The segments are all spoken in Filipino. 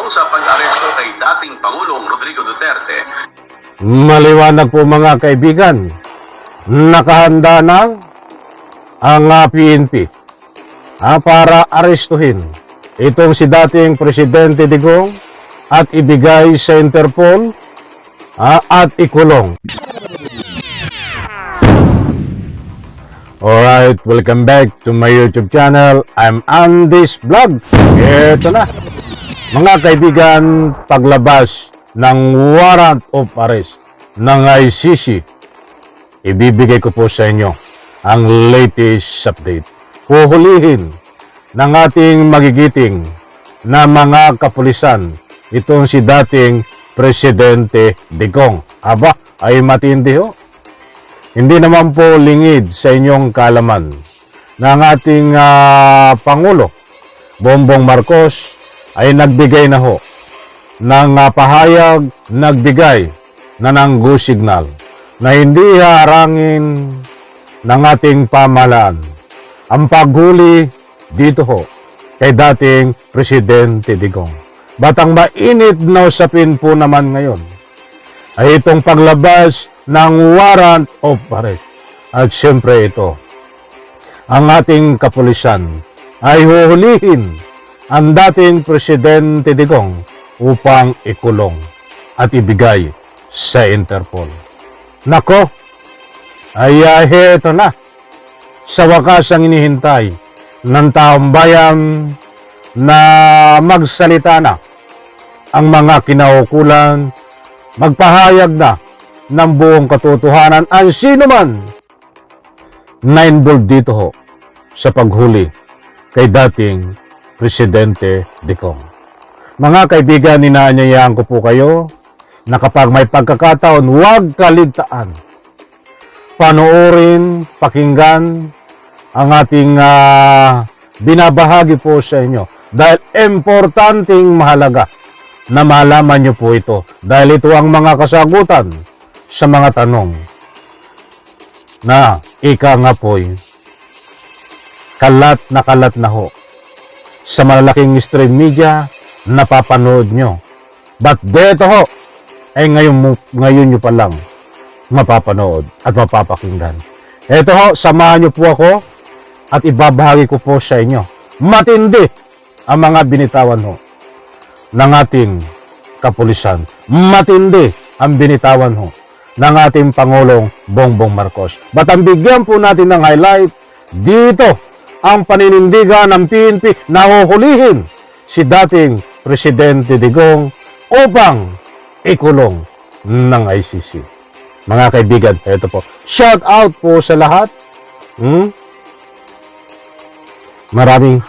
sa pag-aresto kay dating Pangulong Rodrigo Duterte. Maliwanag po mga kaibigan, nakahanda na ang PNP para arestuhin itong si dating Presidente Digong at ibigay sa Interpol at ikulong. Alright, welcome back to my YouTube channel. I'm Andy's Vlog. Ito na. Mga kaibigan, paglabas ng warrant of arrest ng ICC, ibibigay ko po sa inyo ang latest update. Huhulihin ng ating magigiting na mga kapulisan itong si dating Presidente Digong. Aba, ay matindi ho. Hindi naman po lingid sa inyong kaalaman na ang ating Pangulo, Bongbong Marcos, ay nagbigay na ho ng pahayag, nagbigay na ng go signal na hindi haharangin ng ating pamahalaan ang paghuli dito ho kay dating Presidente Digong. Batang mainit na usapin po naman ngayon ay itong paglabas ng warrant of arrest. At siyempre ito, ang ating kapulisan ay huhulihin ang dating Presidente Digong upang ikulong at ibigay sa Interpol. Nako, ay ito na. Sa wakas ang inihintay ng taong bayan na magsalita na ang mga kinaukulan, magpahayag na ng buong katotohanan ang sino man na involved dito ho sa paghuli kay dating Presidente Digong. Mga kaibigan, inaanyayahan ko po kayo na kapag may pagkakataon, huwag kaligtaan. Panoorin, pakinggan ang ating binabahagi po sa inyo dahil importanteng mahalaga na malaman nyo po ito dahil ito ang mga kasagutan sa mga tanong na ika nga po'y kalat na ho sa malalaking stream media napapanood nyo. But dito ho, ay ngayon nyo pa lang mapapanood at mapapakinggan. Ito ho, samahan nyo po ako at ibabahagi ko po sa inyo. Matindi ang mga binitawan ho ng ating kapulisan. Matindi ang binitawan ho ng ating Pangulong Bongbong Marcos. But ang bigyan po natin ng highlight, dito ang paninindigan ng PNP na huhulihin si dating Presidente Digong upang ikulong ng ICC. Mga kaibigan, ito po. Shout out po sa lahat. Maraming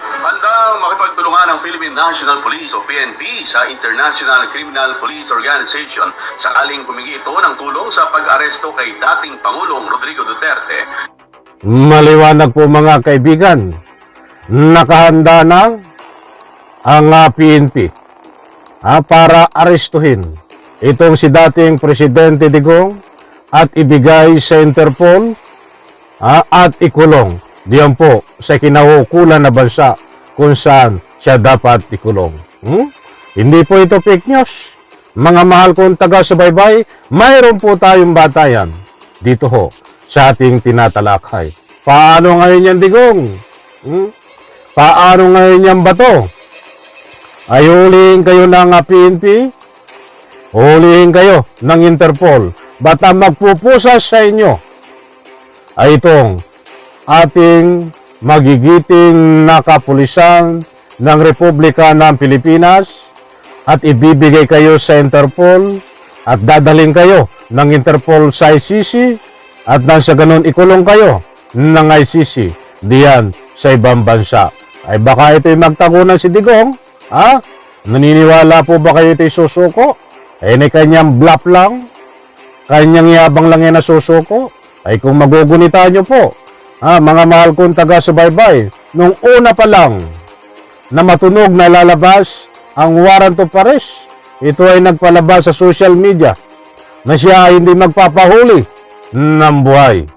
Makipagtulungan ng Philippine National Police o PNP sa International Criminal Police Organization sakaling humingi ito ng tulong sa pag-aresto kay dating Pangulong Rodrigo Duterte. Maliwanag po mga kaibigan, nakahanda na ang PNP para arestuhin itong si dating Presidente Digong at ibigay sa Interpol at ikulong diyan po sa kinaukulan na bansa kung saan siya dapat ikulong. Hindi po ito fake news. Mga mahal kong taga-subaybay, mayroon po tayong batayan dito ho sa ating tinatalakay. Paano ngayon yan, Digong? Paano ngayon yan bato? Ay hulihin kayo ng PNP? Hulihin kayo ng Interpol? Ba't ang magpupusas sa inyo ay itong ating magigiting na kapulisan ng Republika ng Pilipinas at ibibigay kayo sa Interpol at dadaling kayo ng Interpol sa ICC at nang sa ganun ikulong kayo ng ICC diyan sa ibang bansa. Ay baka ito'y magtagunan si Digong? Naniniwala po ba kayo ito'y susuko? Ay kanyang bluff lang? Kanyang yabang lang yan na susuko? Ay kung magugunita nyo po, mga mahal kong taga-subaybay, nung una pa lang na matunog na lalabas ang warrant of arrest, ito ay nagpalabas sa social media na siya ay hindi magpapahuli ng buhay.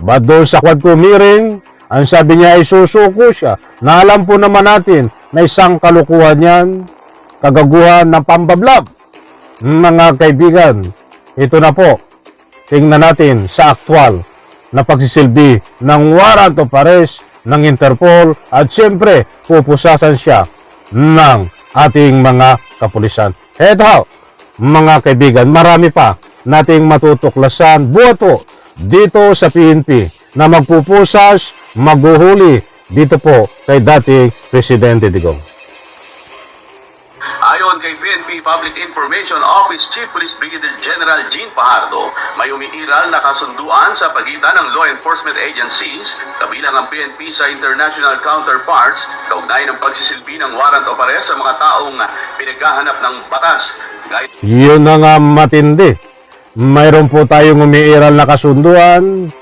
But doon sa Quadcom hearing, ang sabi niya ay susuko siya. Na alam po naman natin na isang kalukuhan yan, kagaguhan ng pambablog. Mga kaibigan, ito na po. Tingnan natin sa aktwal na pagsisilbi ng warrant of arrest ng Interpol at siyempre pupusasan siya ng ating mga kapulisan. Eto, mga kaibigan, marami pa nating matutuklasan buhat po dito sa PNP na magpupusas, maghuhuli dito po kay dating Presidente Digong. Ayon kay PNP Public Information Office Chief Police Brigadier General Jean Pajardo, may umiiral na kasunduan sa pagitan ng law enforcement agencies, kabilang ang PNP sa international counterparts, kaugnay ng pagsisilbi ng warrant of arrest sa mga taong pinaghahanap ng batas. Yun na nga matindi. Mayroon po tayong umiiral na kasunduan